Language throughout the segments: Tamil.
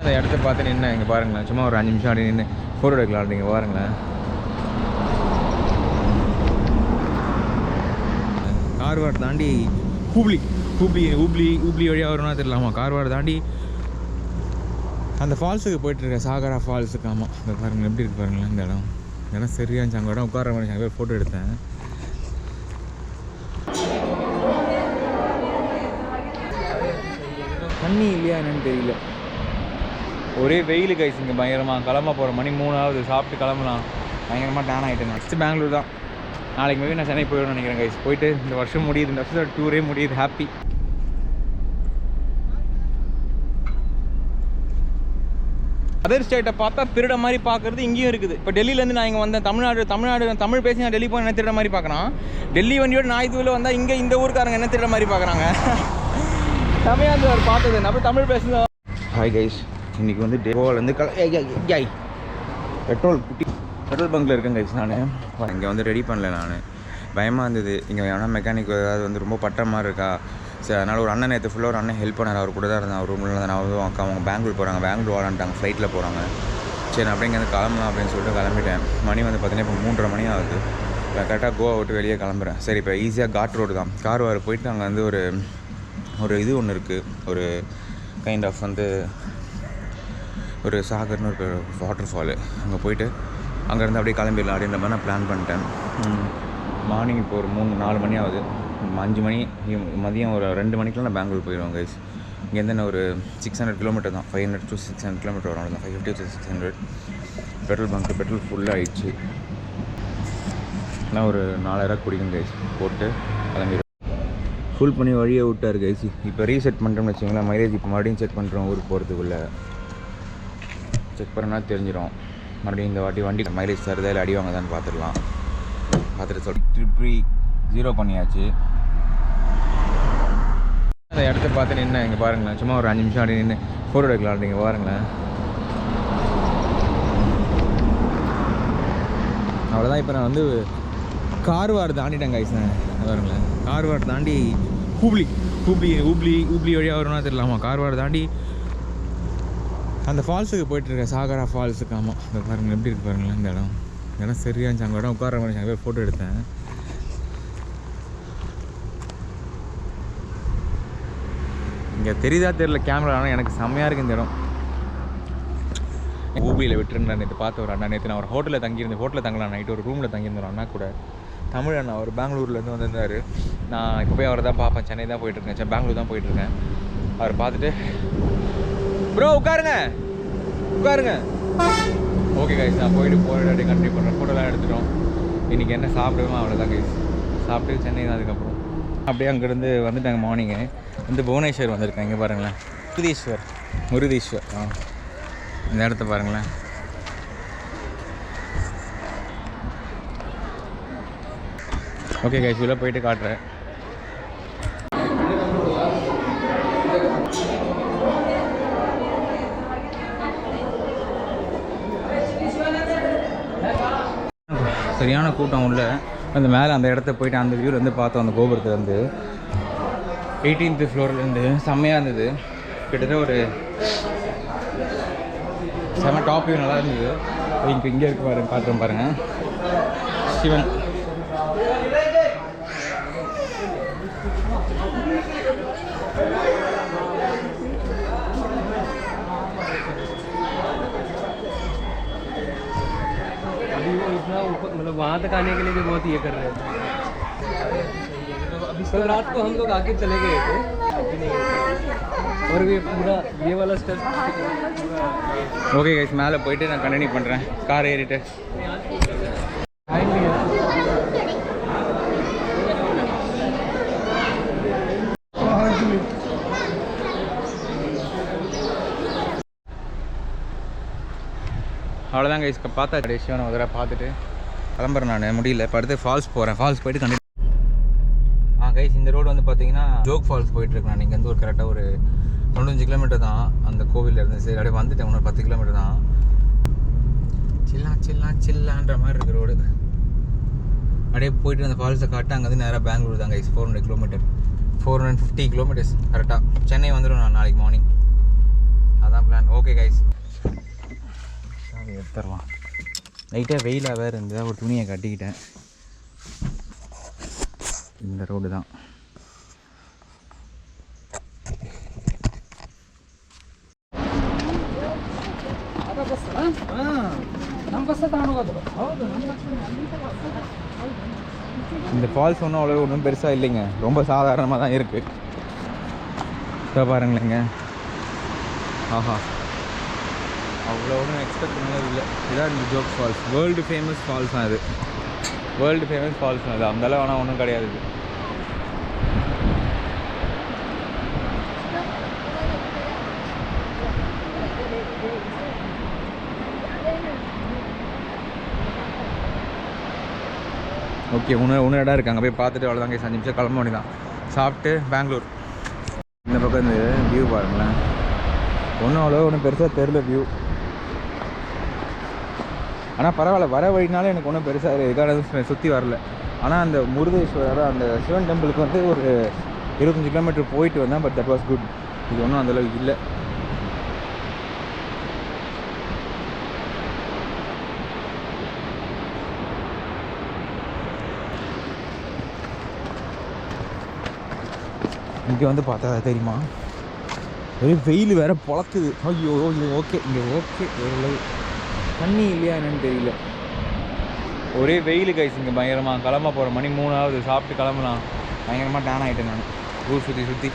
இந்த இடத்த பார்த்து நின்று இங்கே பாருங்களேன், சும்மா ஒரு 5 நிமிஷம் அப்படி நின்று ஃபோட்டோ எடுக்கலாம். அப்படிங்க பாருங்களேன், கார்வார் தாண்டி ஹூப்ளி வழியாக வரும்னா தெரியலாமா. கார்வார் தாண்டி அந்த ஃபால்ஸுக்கு போயிட்டுருக்கேன், சாகரா ஃபால்ஸுக்கு. ஆமாம், இந்த பாருங்கள் எப்படி இருக்கு பாருங்களேன். இந்த இடம் சரியாக இருந்துச்சு. அங்கே இடம் உட்கார மாதிரி பேர் ஃபோட்டோ எடுத்தேன். தண்ணி இல்லையா என்னன்னு தெரியல, ஒரே வெயில் கைஸ் இங்கே பயங்கரமாக. கிளம்ப போகிற மணி 3 ஆகுது, சாப்பிட்டு கிளம்பலாம். பயங்கரமாக டேன் ஆகிட்டேன். நெக்ஸ்ட்டு பெங்களூர் தான். நாளைக்கு மேபி நான் சென்னை போயிடணும்னு நினைக்கிறேன் கைஸ். போயிட்டு இந்த வருஷம் முடியுது, இந்த வருஷம் டூரே முடியுது. ஹாப்பி. அதர் ஸ்டேட்டை பார்த்தா திருட மாதிரி பார்க்குறது இங்கேயும் இருக்குது. இப்போ டெல்லியிலேருந்து நான் இங்கே வந்தேன், தமிழ் பேசி நான் டெல்லி போய் என்ன திருட மாதிரி பார்க்குறான். டெல்லி வண்டியோட நான் இதுவில் வந்தால் இங்கே இந்த ஊருக்காரங்க என்ன திருட மாதிரி பார்க்குறாங்க. தமிழ் அவர் பார்த்தது நம்ம தமிழ் பேசுகிறோம். ஹாய் கைஸ், இன்றைக்கி வந்து டெவோலேருந்து பெட்ரோல் பங்கில் இருக்கேன் கைஸ். நான் இங்கே வந்து ரெடி பண்ணல, நான் பயமாக இருந்தது. இங்கே வேணால் மெக்கானிக் ஏதாவது வந்து ரொம்ப பட்டுற மாதிரி இருக்கா. சரி, அதனால் ஒரு அண்ணன் நேற்று ஃபுல்லாக ஒரு அண்ணன் ஹெல்ப் பண்ணார். அவர் கூட தான் இருந்தேன், அவர் ரூமில் தான். நான் அக்கா அவங்க பெங்களூர் போகிறாங்க, பெங்களூர் வாடான்ட்டாங்க, ஃப்ளைட்டில் போகிறாங்க. சரி, நான் அப்படியே இங்கேருந்து கிளம்பலாம் அப்படின்னு சொல்லிட்டு கிளம்பிட்டேன். மணி வந்து பார்த்தீங்கன்னா இப்போ 3:30 மணி ஆகுது. இப்போ கரெக்டாக கோவா விட்டு வெளியே கிளம்புறேன். சரி, இப்போ ஈஸியாக காட் ரோடு தான். கார்வார் போயிட்டு அங்கே வந்து ஒரு இது ஒன்று இருக்குது, ஒரு கைண்ட் ஆஃப் வந்து ஒரு சாகர்னு ஒரு வாட்டர் ஃபாலு. அங்கே போயிட்டு அங்கேருந்து அப்படியே கிளம்பிடலாம் அப்படின்ற மாதிரி நான் பிளான் பண்ணிட்டேன். மார்னிங் இப்போ ஒரு 3-4 மணி ஆகுது. 5 மணி மதியம் ஒரு 2 மணிக்கெலாம் நான் பெங்களூர் போயிடுவேன் கைஸ். இங்கேருந்து நான் ஒரு 600 கிலோமீட்டர் தான், 500 to 600 கிலோமீட்டர் வரும் தான், 550 to 600. பெட்ரோல் ஃபுல்லாக ஆகிடுச்சு. நான் ஒரு 4000 குடிக்கும் கைஸ். போட்டு கிளம்பிடுவேன். ஃபுல் பண்ணி வழியை விட்டார் கைஸ். இப்போ ரீசெட் பண்ணுறோம்னு வச்சிங்களேன், மைலேஜ் இப்போ மறுபடியும் செக் பண்ணுறோம். ஊருக்கு போகிறதுக்குள்ளே செக் பண்ணால் தெரிஞ்சிடும். மறுபடியும் இந்த வாட்டி வண்டி மைலேஜ் தருதா இல்லை அடி வாங்கதான்னு பார்த்துடலாம். பார்த்துட்டு சொல்லி 0 பண்ணியாச்சு. அந்த இடத்த பார்த்து நின்று இங்கே பாருங்களேன், சும்மா ஒரு 5 நிமிஷம் அப்படி நின்று ஃபோட்டோ எடுக்கலாம். அப்படிங்க பாருங்களேன், அவ்வளோதான். இப்போ நான் வந்து கார்வார் தாண்டிட்டேன் கைஸ். நான் பாருங்களேன், கார்வார் தாண்டி ஹூப்ளி வழியாக வரும்னா தெரியலாமா. கார்வார் தாண்டி அந்த ஃபால்ஸுக்கு போயிட்டுருக்கேன், சாகரா ஃபால்ஸுக்கு. ஆமாம், இந்த பாருங்கள் எப்படி இருக்கு பாருங்களேன். இந்த இடம் சரியாக இருந்துச்சு. அங்கே இடம் உட்கார மாதிரி பேர் ஃபோட்டோ எடுத்தேன். இங்கே தெரியுதா தெரியல கேமரா, ஆனால் எனக்கு செம்மையாக இருக்குது இந்த இடம். ஊபியில் விட்டுருந்தேன் நேற்று பார்த்த ஒரு அண்ணா. நேற்று நான் ஒரு ஹோட்டலில் தங்கியிருந்தேன். ஹோட்டலில் தங்கலாம், நைட்டு ஒரு ரூமில் தங்கியிருந்தேன் அண்ணா கூட. தமிழ் அண்ணா அவர் பெங்களூர்லேருந்து வந்திருந்தார். நான் இப்போ போய் அவரை தான் பார்ப்பேன். சென்னை தான் போயிட்டுருக்கேன், பெங்களூர் தான் போயிட்டுருக்கேன். அவரை பார்த்துட்டு ப்ரோ உட்காருங்க. ஓகே கைஸ், நான் போயிட்டு அப்படியே கண்டினியூ பண்ணுறேன். ஃபோட்டோலாம் எடுத்துட்டோம். இன்றைக்கி என்ன சாப்பிடுவோம் அவ்வளோதான் கைஸ். சாப்பிட்டு சென்னை தான். அதுக்கப்புறம் அப்படியே அங்கேருந்து வந்துட்டாங்க. மார்னிங்கு வந்து புவனேஸ்வர் வந்திருக்கேன். இங்கே பாருங்களேன், முருதீஸ்வர். இந்த இடத்த பாருங்களேன். ஓகே கைஸ், உள்ளே போயிட்டு காட்டுறேன். சரியான கூட்டம் உள்ள. அந்த மேலே அந்த இடத்த போயிட்டு அந்த வியூவில் வந்து பார்த்தோம். அந்த கோபுரத்தை வந்து 18th ஃப்ளோர்லேருந்து செம்மையாக இருந்தது. கிட்டத்தட்ட ஒரு செம்ம டாப் வியூ நல்லா இருந்தது. இப்போ இங்கே இருக்கு பாருங்க, காட்டுறேன் பாருங்கள். சிவன் मतलब वहाँ तक आने के लिए भी बहुत ये कर रहे थे. अभी कल रात को हम लोग आके चले गए थे और ये पूरा ये वाला स्टेप. ஓகே கைஸ், மேலே போயிட்டு நான் கண்டினியூ பண்ணுறேன். கார் ஏறிட்டு அவ்வளோதான் கைஸ். பார்த்தா சிவனை ஒரு தடவை பார்த்துட்டு கிளம்புறேன். நான் முடியல, இப்போ அடுத்து ஃபால்ஸ் போகிறேன். ஃபால்ஸ் போயிட்டு கண்டிப்பாக கைஸ், இந்த ரோடு வந்து பார்த்தீங்கன்னா ஜோக் ஃபால்ஸ் போயிட்டுருக்கு. நான் இங்கேருந்து ஒரு கரெக்டாக ஒரு 95 கிலோமீட்டர் தான் அந்த கோவிலில் இருந்து. சரி, அப்படியே வந்துட்டேன். இன்னொரு 10 கிலோமீட்டர் தான். சில்லான்ற மாதிரி இருக்குது ரோடு. அப்படியே போயிட்டு அந்த ஃபால்ஸை காட்டு அங்கே வந்து நேராக பெங்களூர் தான் கைஸ். 400 கிலோமீட்டர், 450 கிலோமீட்டர்ஸ் கரெக்டாக. சென்னை வந்துடும் நான் நாளைக்கு மார்னிங். அதான் பிளான். ஓகே கைஸ், எடுத்துடலாம். லைட்டாக வெயிலாக வேறு இருந்தது, ஒரு துணியை கட்டிக்கிட்டேன். இந்த ரோடு தான். இந்த ஃபால்ஸ் ஒன்றும் அவ்வளோ ஒன்றும் பெருசாக இல்லைங்க, ரொம்ப சாதாரணமாக தான் இருக்குது. இப்போ பாருங்களேங்க, ஆஹா அவ்வளோ ஒன்றும் எக்ஸ்பெக்ட் பண்ணவே இல்லை. இதான் இந்த Jog falls, world famous falls தான் இது. வேர்ல்டு ஃபேமஸ் ஃபால்ஸ் தான் இது, அந்தளவு ஆனால் ஒன்றும் கிடையாது இது. ஓகே, இன்னொரு இடம் இருக்குது, அங்கே போய் பார்த்துட்டு அவ்வளோதாங்க. 5 நிமிஷம் கிளம்ப வேண்டியதான். சாப்பிட்டு பெங்களூர். இந்த பக்கம் இந்த வியூ பாருங்களேன், ஒன்றும் அவ்வளோ ஒன்றும் பெருசாக தெரில வியூ. ஆனால் பரவாயில்ல, வர வழினாலும் எனக்கு ஒன்றும் பெருசாக எதுக்காக சுற்றி வரல. ஆனால் அந்த முருகேஸ்வரர் அந்த சிவன் டெம்பிளுக்கு வந்து ஒரு 25 கிலோமீட்டர் போயிட்டு வந்தேன். But that was good. இது ஒன்றும் அந்தளவுக்கு இல்லை. இங்கே வந்து பார்த்தா தெரியுமா, வெறும் வெயில் வேறு பொழக்குது. ஐயோ இது ஓகே, இங்கே ஓகே ஓரளவு. தண்ணி இல்லையா என்னன்னு தெரியல, ஒரே வெயில் கைஸ் இங்கே பயங்கரமாக. கிளம்ப போகிற மணி 3 ஆகுது, சாப்பிட்டு கிளம்பலாம். பயங்கரமாக டேன் ஆகிட்டேன் நான் ஊர் சுற்றி.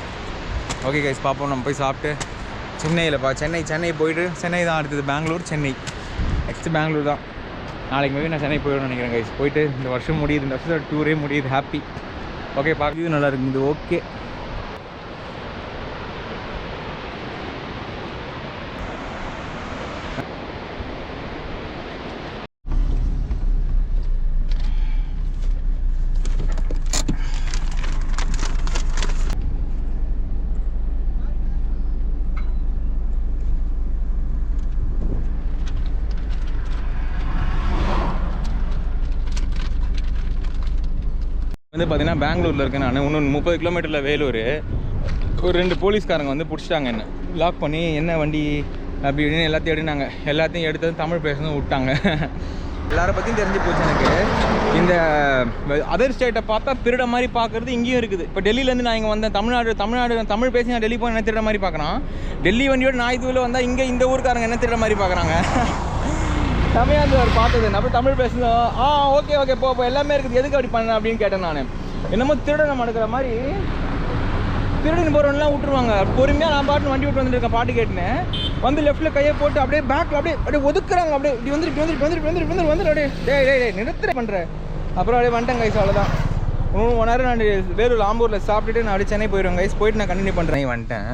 ஓகே கைஸ், பார்ப்போம். நம்ம போய் சாப்பிட்டு சென்னை போயிட்டு, சென்னை தான் அடுத்தது பெங்களூர், சென்னை நெக்ஸ்ட்டு பெங்களூர் தான். நாளைக்கு மேபி நான் சென்னை போயிடணும்னு நினைக்கிறேன் கைஸ். போயிட்டு இந்த வருஷம் முடியுது, இந்த வருஷம் டூரே முடியுது. ஹாப்பி. ஓகே, பார்க்குறது நல்லா இருக்குது. இது ஓகே. வந்து பார்த்தீங்கன்னா பெங்களூரில் இருக்கேன் நான். இன்னும் 30 கிலோமீட்டரில் வேலூர். ஒரு 2 போலீஸ்காரங்க வந்து பிடிச்சிட்டாங்க, என்ன லாக் பண்ணி. என்ன வண்டி அப்படி இப்படின்னு எல்லாத்தையும் எடுனாங்க. எல்லாத்தையும் எடுத்தது தமிழ் பேசணும் விட்டாங்க. எல்லாரை பற்றியும் தெரிஞ்சு போச்சு எனக்கு. இந்த அதர் ஸ்டேட்டை பார்த்தா திருட மாதிரி பார்க்குறது இங்கேயும் இருக்குது. இப்போ டெல்லியிலேருந்து நான் இங்கே வந்தேன். தமிழ் பேசி நான் டெல்லி போய் என்ன திருட மாதிரி பார்க்குறான். டெல்லி வண்டியோட நான் இதுவில் வந்தால் இங்கே இந்த ஊருக்காரங்க என்ன திருட மாதிரி பார்க்குறாங்க. தமிழ்நாடு அவர் பார்த்தது நம்ம தமிழ் பேசணும். ஓகே போ எல்லாமே இருக்குது, எதுக்கு அப்படி பண்ண அப்படின்னு கேட்டேன் நான். என்னமோ திருடனை மடுக்கிற மாதிரி திருடன்னு போகிறவங்களாம் விட்டுருவாங்க. பொறுமையாக நான் பாட்டு வண்டி விட்டு வந்துருக்கேன், பாட்டு கேட்டுனேன். வந்து லெஃப்ட்டில் கையை போட்டு அப்படியே பேக்கில் அப்படியே ஒதுக்குறாங்க. அப்படியே இப்படி வந்துட்டு அப்படியே டே நிறுத்துற பண்ணுறேன். அப்புறம் அப்படியே வந்துட்டேன் கைஸ், அவ்வளோதான். 1 நேரம் நான் வேலூர் ஆம்பூரில் சாப்பிட்டுட்டு நான் அப்படியே சென்னை போயிடுவேன் கைஸ். போயிட்டு நான் கண்டினியூ பண்ணுறேன். வந்துட்டேன்,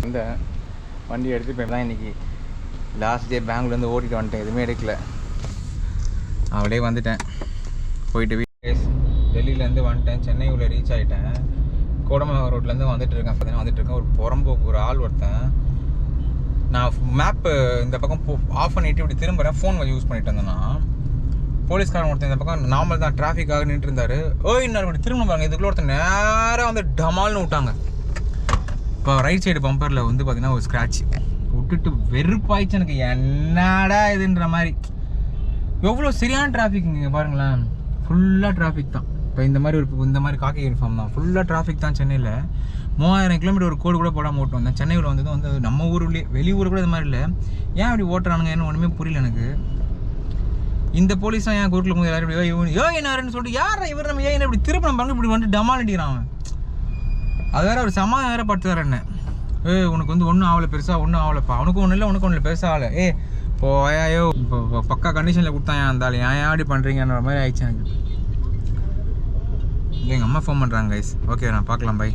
இந்த வண்டி எடுத்துகிட்டு போய் தான் இன்றைக்கி லாஸ்ட் டே. பெங்களூர்லேருந்து ஓட்டிட்டு வந்துட்டேன், எதுவுமே எடுக்கல. அப்படியே வந்துட்டேன். போயிட்டு டெல்லியிலேருந்து வந்துட்டேன். சென்னை உள்ள ரீச் ஆகிட்டேன். கோடமங்கலம் ரோட்லேருந்து வந்துட்டுருக்கேன். ஒரு புறம்போக்கு ஒரு ஆள் ஒருத்தன். நான் மேப்பு இந்த பக்கம் ஆஃப் பண்ணிவிட்டு இப்படி திரும்புகிறேன். ஃபோன் யூஸ் பண்ணிட்டு வந்தேன்னா போலீஸ்காரன் ஒருத்தன் இந்த பக்கம் நார்மல் தான் டிராஃபிக்காக நின்றுட்டு இருந்தார். இன்னொரு இப்படி திரும்ப பாருங்க, இதுக்குள்ள ஒருத்தன் நேராக வந்து டமால்னு விட்டாங்க. இப்போ ரைட் சைடு பம்பரில் வந்து பார்த்தீங்கன்னா ஒரு ஸ்க்ராட்ச் விட்டுட்டு வெறுப்பாயிடுச்சு எனக்கு. என்னடா இதுன்ற மாதிரி. எவ்வளோ சரியான டிராஃபிக் இங்கே பாருங்களேன். ஃபுல்லாக டிராஃபிக் தான். இப்போ இந்த மாதிரி காக்கி யூனிஃபார்ம் தான். ஃபுல்லாக டிராஃபிக் தான் சென்னையில். 3000 கிலோமீட்டர் ஒரு கோடு கூட போடாமல் ஓட்டு வந்தேன். சென்னையில் வந்து நம்ம ஊருலேயே, வெளியூர் கூட இது மாதிரி இல்லை. ஏன் அப்படி ஓட்டுறானுங்க என்ன ஒன்றுமே புரியல எனக்கு. இந்த போலீஸ் தான் ஏன் கோர்ட்டில் போது எல்லாரும் இப்படி என்னன்னு சொல்லிட்டு யார் இவர் நம்ம ஏன் இப்படி திருப்பி நம்ம இப்படி வந்து டமால் அடிக்கிறான் அவன். அது வேற ஒரு சமாதானம் வேற படுத்துறாரு என்ன. உனக்கு வந்து ஒன்றும் ஆகலை, பெருசாக ஒன்றும் ஆகலைப்பா, உனக்கும் ஒன்றும் இல்லை, உனக்கு ஒன்றும் இல்லை, பெருசாக ஆகலை. போயாயோ இப்போ பக்கா கண்டிஷனில் கொடுத்தான் இருந்தாலும் ஏன் அப்படி பண்ணுறீங்கன்ற மாதிரி ஆயிடுச்சு எனக்கு. எங்கள் அம்மா ஃபோன் பண்ணுறாங்க கைஸ். ஓகே, நான் பார்க்கலாம், பை.